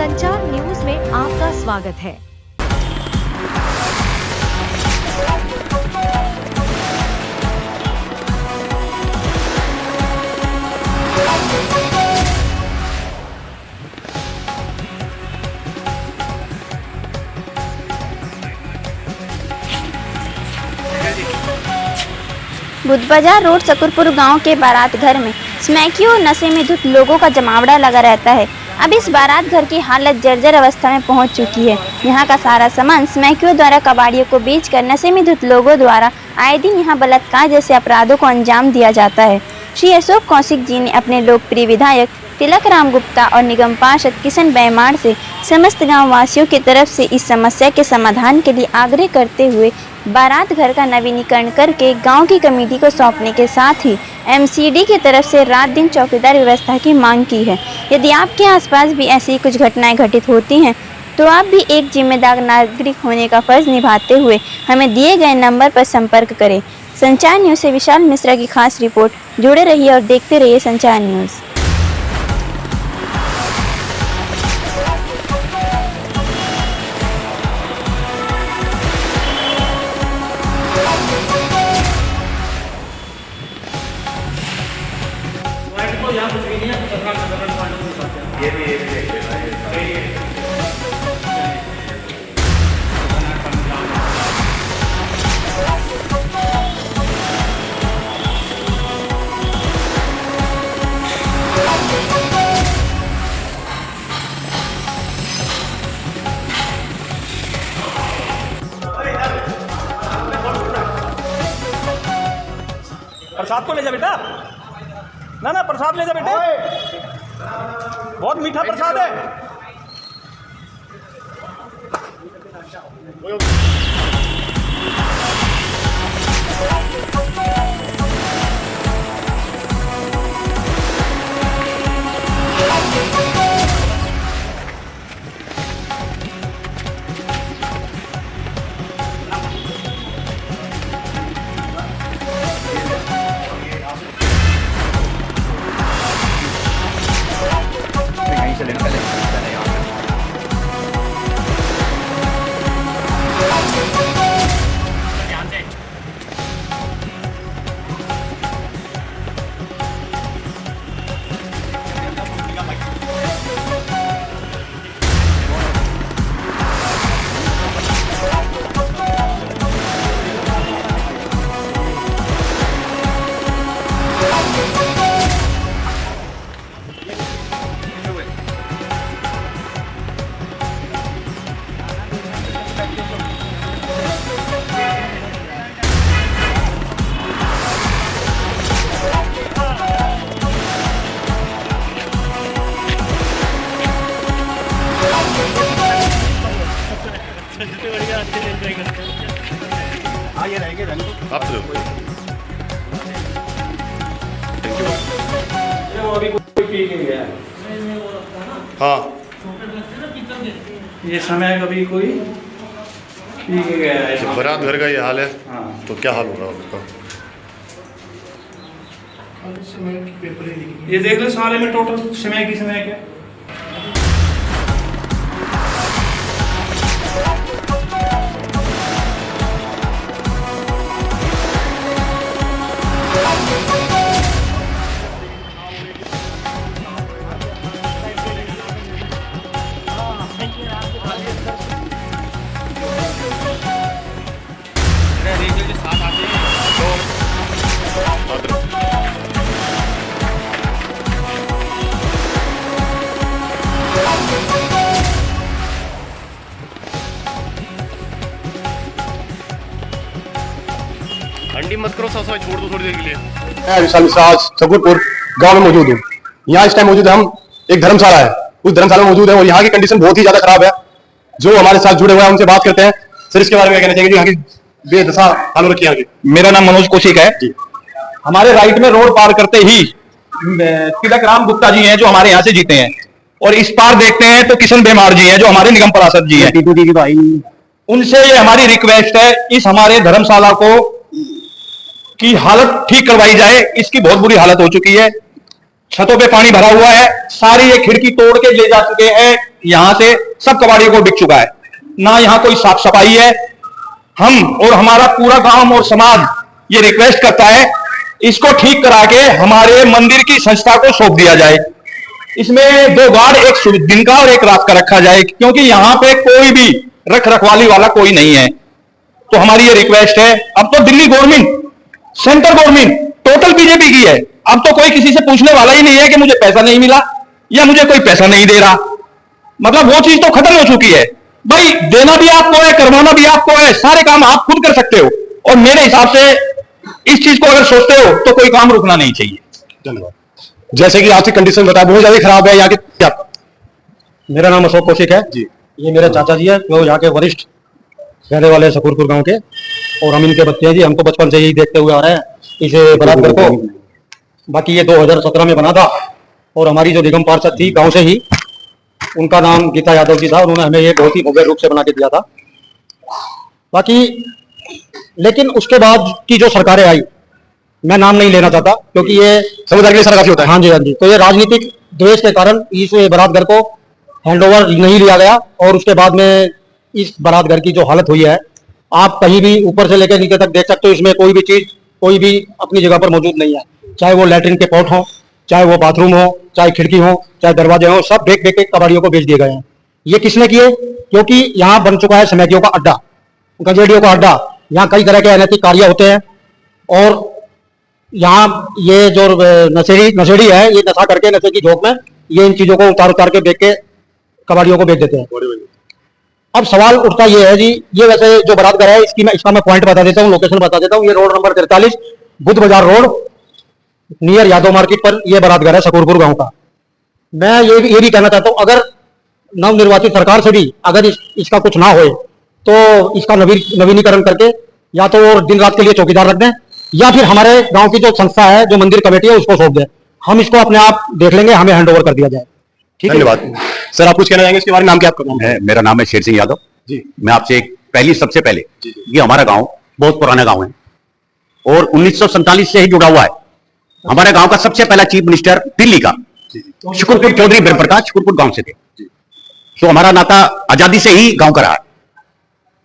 संचार न्यूज में आपका स्वागत है। बुध बाजार रोड सकरपुर गांव के बारात घर में स्मैकियों और नशे में धुत लोगों का जमावड़ा लगा रहता है। अब इस बारात घर की हालत जर्जर अवस्था में पहुंच चुकी है। यहां का सारा सामान स्मैकियों द्वारा कबाड़ियों को बेचकर नशे में धुत लोगों द्वारा आए दिन यहां बलात्कार जैसे अपराधों को अंजाम दिया जाता है। श्री अशोक कौशिक जी ने अपने लोकप्रिय विधायक तिलक राम गुप्ता और निगम पार्षद किशन बैमार से समस्त गाँव वासियों की तरफ से इस समस्या के समाधान के लिए आग्रह करते हुए बारात घर का नवीनीकरण करके गांव की कमेटी को सौंपने के साथ ही एमसीडी की तरफ से रात दिन चौकीदार व्यवस्था की मांग की है। यदि आपके आसपास भी ऐसी कुछ घटनाएं घटित होती हैं तो आप भी एक जिम्मेदार नागरिक होने का फर्ज निभाते हुए हमें दिए गए नंबर पर संपर्क करें। संचार न्यूज़ से विशाल मिश्रा की खास रिपोर्ट। जुड़े रहिए और देखते रहिए संचार न्यूज़। ये भी देख लेना है। प्रसाद को ले जा बेटा, ना प्रसाद ले जा बेटे, बहुत मीठा प्रसाद है। ये रहेंगे थैंक यू। अभी कोई पी के गया है। हाँ, ये समय कभी कोई पी के गया है। तो बारात घर का ये हाल है। हाँ। तो क्या हाल होगा उसका? ये देख लो सारे में टोटल समय की समय क्या। अंडी मत करो, साफ छोड़ दो थोड़ी देर के लिए। मैं विशाल मिश्रा सकरपुर गांव में मौजूद हूँ। यहाँ इस टाइम मौजूद है, हम एक धर्मशाला है, उस धर्मशाला में मौजूद है और यहाँ की कंडीशन बहुत ही ज्यादा खराब है। जो हमारे साथ जुड़े हुए हैं उनसे बात करते हैं। सर, इसके बारे में कहना चाहिए यहाँ की बेदशा हाल रखी है। मेरा नाम मनोज कौशिक है। हमारे राइट में रोड पार करते ही तिलक राम गुप्ता जी हैं जो हमारे यहाँ से जीते हैं, और इस पार देखते हैं तो किशन बैमार जी हैं जो हमारे निगम पार्षद जी हैं। उनसे ये हमारी रिक्वेस्ट है, इस हमारे धर्मशाला को की हालत ठीक करवाई जाए। इसकी बहुत बुरी हालत हो चुकी है। छतों पे पानी भरा हुआ है, सारी ये खिड़की तोड़ के ले जा चुके हैं, यहां से सब कबाड़ियों को बिक चुका है, ना यहाँ कोई साफ सफाई है। हम और हमारा पूरा गांव और समाज ये रिक्वेस्ट करता है, इसको ठीक करा के हमारे मंदिर की संस्था को सौंप दिया जाए। इसमें 2 गार्ड, एक दिन का और एक रात का रखा जाए, क्योंकि यहाँ पे कोई भी रख रखवाली वाला कोई नहीं है। तो हमारी ये रिक्वेस्ट है। अब तो Delhi government, central government total BJP की है, अब तो कोई किसी से पूछने वाला ही नहीं है कि मुझे पैसा नहीं मिला या मुझे कोई पैसा नहीं दे रहा। मतलब वो चीज तो खत्म हो चुकी है। भाई देना भी आपको है, करवाना भी आपको है, सारे काम आप खुद कर सकते हो। और मेरे हिसाब से इस चीज को अगर सोचते हो तो कोई काम रुकना नहीं चाहिए। धन्यवाद। जैसे कि आर्थिक कंडीशन बताया बहुत ज्यादा खराब है यहाँ के। क्या मेरा नाम अशोक कौशिक है जी। ये मेरे चाचा जी है जो यहाँ के वरिष्ठ रहने वाले शकूरपुर गांव के, और हम इनके बच्चे हैं जी। हम तो बचपन से यही देखते हुए आ रहे हैं इसे बराबर को। बाकी ये 2017 में बना था, और हमारी जो निगम पार्षद थी गांव से ही, उनका नाम गीता यादव जी था, उन्होंने हमें ये बहुत ही भव्य रूप से बना के दिया था। बाकी लेकिन उसके बाद की जो सरकारें आई, मैं नाम नहीं लेना चाहता क्योंकि ये समझदारी के लिए सारा काफी होता है। हाँ जी हाँ जी। तो ये राजनीतिक द्वेष के कारण इस बारात घर को हैंडओवर नहीं लिया गया, और उसके बाद में इस बारात घर की जो हालत हुई है, आप कहीं भी ऊपर से लेकर नीचे तक देख सकते हो, इसमें कोई भी चीज कोई भी अपनी जगह पर मौजूद नहीं है। चाहे वो लैट्रिन के पॉट हो, चाहे वो बाथरूम हो, चाहे खिड़की हो, चाहे दरवाजे हो, सब देख देख के कबाड़ियों को बेच दिए गए हैं। ये किसने किए? क्योंकि यहाँ बन चुका है स्मैकियों का अड्डा, गंजेड़ियों का अड्डा। यहाँ कई तरह के अनैतिक कार्य होते हैं, और यहाँ ये जो नशेड़ी है, ये नशा करके नशे की झोंक में ये इन चीजों को उतार के बेच के कबाड़ियों को बेच देते हैं। अब सवाल उठता ये है जी, ये वैसे जो बारात घर है इसका मैं पॉइंट बता देता हूँ, लोकेशन बता देता हूँ। ये रोड नंबर 43 बुद्ध बाजार रोड नियर यादव मार्केट पर ये बारात घर है शकूरपुर गांव का। मैं ये भी कहना चाहता हूँ, अगर नवनिर्वाचित सरकार से भी अगर इसका कुछ ना होए तो इसका नवीनीकरण करके या तो वो दिन रात के लिए चौकीदार रख दें, या फिर हमारे गांव की जो संस्था है, जो मंदिर कमेटी है, उसको सौंप दें। हम इसको अपने आप देख लेंगे, हमें हैंड ओवर कर दिया जाए। ठीक है। धन्यवाद सर। आप कुछ कहना चाहेंगे इसके बारे में? नाम क्या आपका? है, मेरा नाम है शेर सिंह यादव जी। मैं आपसे सबसे पहले ये हमारा गांव बहुत पुराना गांव है और 1947 से ही जुड़ा हुआ है। हमारे गांव का सबसे पहला चीफ मिनिस्टर दिल्ली का शुकुरपुर चौधरी ब्रह्म प्रकाश शुकुरपुर गांव से थे। तो हमारा नाता आजादी से ही गांव का रहा।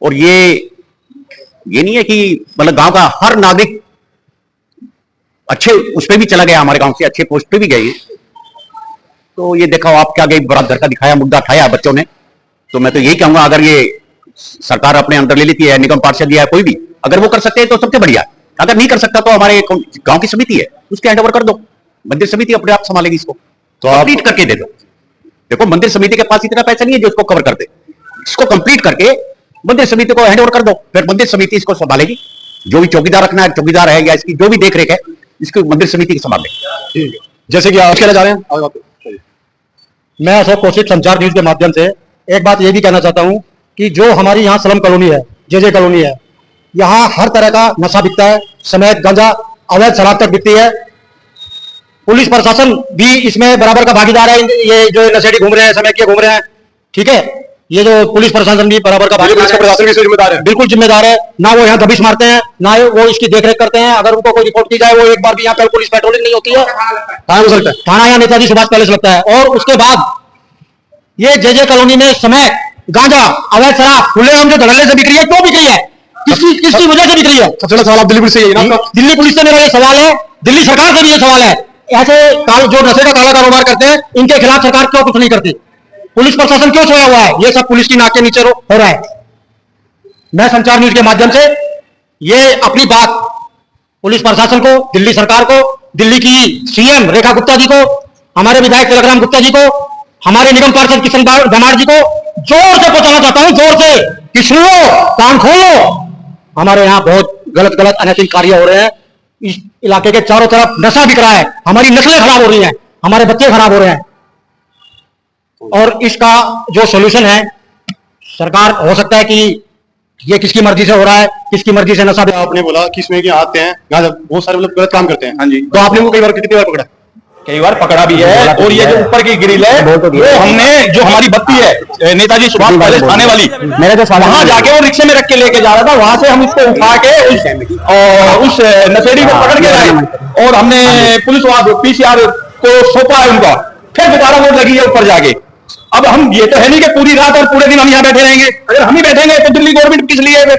और ये नहीं है कि मतलब गांव का हर नागरिक अच्छे उस पर भी चला गया, हमारे गांव से अच्छे पोस्ट पे भी गए। तो ये देखो आप क्या गई बारात घर का दिखाया, मुद्दा उठाया बच्चों ने। तो मैं तो यही कहूंगा, अगर ये सरकार अपने अंदर ले लेती है, निगम पार्षद या कोई भी अगर वो कर सकते हैं तो सबसे बढ़िया। अगर नहीं कर सकता तो हमारे गांव की समिति है, उसके हैंड ओवर कर दो, मंदिर समिति अपने आप संभालेगी इसको। तो कंप्लीट करके दे दो। देखो मंदिर समिति के पास इतना पैसा नहीं है जो इसको कवर कर दे। इसको कंप्लीट करके मंदिर समिति को हैंड ओवर कर दो, फिर मंदिर समिति इसको संभालेगी। जो भी चौकीदार रखना है, चौकीदार है, या इसकी जो भी देख रेख है, इसको मंदिर समिति की संभालेगी। जैसे कि आप कहना चाह रहे हैं, मैं अशोक कौशिक संचार न्यूज के माध्यम से एक बात ये भी कहना चाहता हूं कि जो हमारी यहाँ स्लम कॉलोनी है, जे कॉलोनी है, यहाँ हर तरह का नशा बिकता है, समेत गांजा, अवैध शराब तक बिकती है। पुलिस प्रशासन भी इसमें बराबर का भागीदार है। ये जो नशेड़ी घूम रहे हैं, समय के घूम रहे हैं, ठीक है, ये जो पुलिस प्रशासन भी बराबर का भागीदार है। प्रशासन भी जिम्मेदार है, बिल्कुल जिम्मेदार है। ना वो यहाँ दबिश मारते हैं, ना वो इसकी देखरेख करते हैं। अगर उनको कोई रिपोर्ट की जाए, वो एक बार भी यहाँ पर पुलिस पेट्रोलिंग नहीं होती है, थाना या नेताजी सुभाष पैलेस लगता है। और उसके बाद ये जे कॉलोनी में समय गांजा, अवैध शराब खुलेआम जो धड़ल्ले से बिक रही है, क्यों बिक रही है, किसकी वजह से बिक रही है? सबसे बड़ा सवाल आप दिल्ली पुलिस से यही ना? दिल्ली पुलिस से मेरा ये सवाल है, दिल्ली सरकार से भी ये सवाल है, ऐसे जो नशे का काला कारोबार करते हैं, इनके खिलाफ सरकार क्यों कुछ नहीं करती? पुलिस प्रशासन क्यों सोया हुआ है? ये सब पुलिस की नाक के नीचे हो रहा है। मैं संचार न्यूज के माध्यम से ये अपनी बात पुलिस प्रशासन को, दिल्ली सरकार को, दिल्ली की सीएम रेखा गुप्ता जी को, हमारे विधायक तिलकराम गुप्ता जी को, हमारे निगम पार्षद किशन धमाड़ जी को जोर से पहुंचाना चाहता हूं, जोर से कि सुनो, कान खोलो। हमारे यहाँ बहुत गलत अनैतिक कार्य हो रहे हैं। इस इलाके के चारों तरफ नशा बिक रहा है, हमारी नस्लें खराब हो रही हैं, हमारे बच्चे खराब हो रहे हैं। और इसका जो सोल्यूशन है, सरकार, हो सकता है कि ये किसकी मर्जी से हो रहा है, किसकी मर्जी से नशा। आपने बोला कि इसमें आते हैं बहुत सारे मतलब गलत काम करते हैं। हाँ जी। तो आपने वो कितनी बार पकड़ा? कई बार पकड़ा भी है। और ये जो ऊपर की ग्रिल है, वो हमने जो हमारी बत्ती है नेताजी सुभाष पैलेस आने वाली, वहां जाके वो रिक्शे में रख के लेके जा रहा था, वहां से हम इसको उठा के उस नशेड़ी को पकड़ के लाए। और हमने पुलिस पीसीआर को सौंपा है उनका, फिर दोबारा वोट लगी है ऊपर जाके। अब हम ये तो है नहीं कि पूरी रात और पूरे दिन हम यहाँ बैठे रहेंगे, अगर हम ही बैठेंगे तो दिल्ली गवर्नमेंट किस लिए है फिर?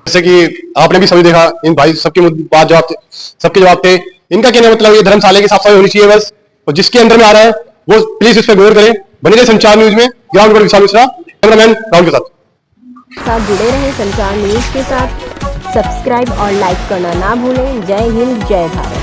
जैसे कि आपने भी सभी देखा, इन भाई सबके बात जवाब थे, सबके जवाब थे। इनका कहने का मतलब ये धर्मशाला की साफ सफाई होनी चाहिए बस, और जिसके अंदर में आ रहा है वो प्लीज इस पर गौर करें। बने रहे संचार न्यूज में, ग्राउंड पर विशाल मिश्रा, कैमरामैन राहुल के साथ जुड़े रहे संचार न्यूज के साथ। सब्सक्राइब और लाइक करना ना भूलें। जय हिंद, जय भारत।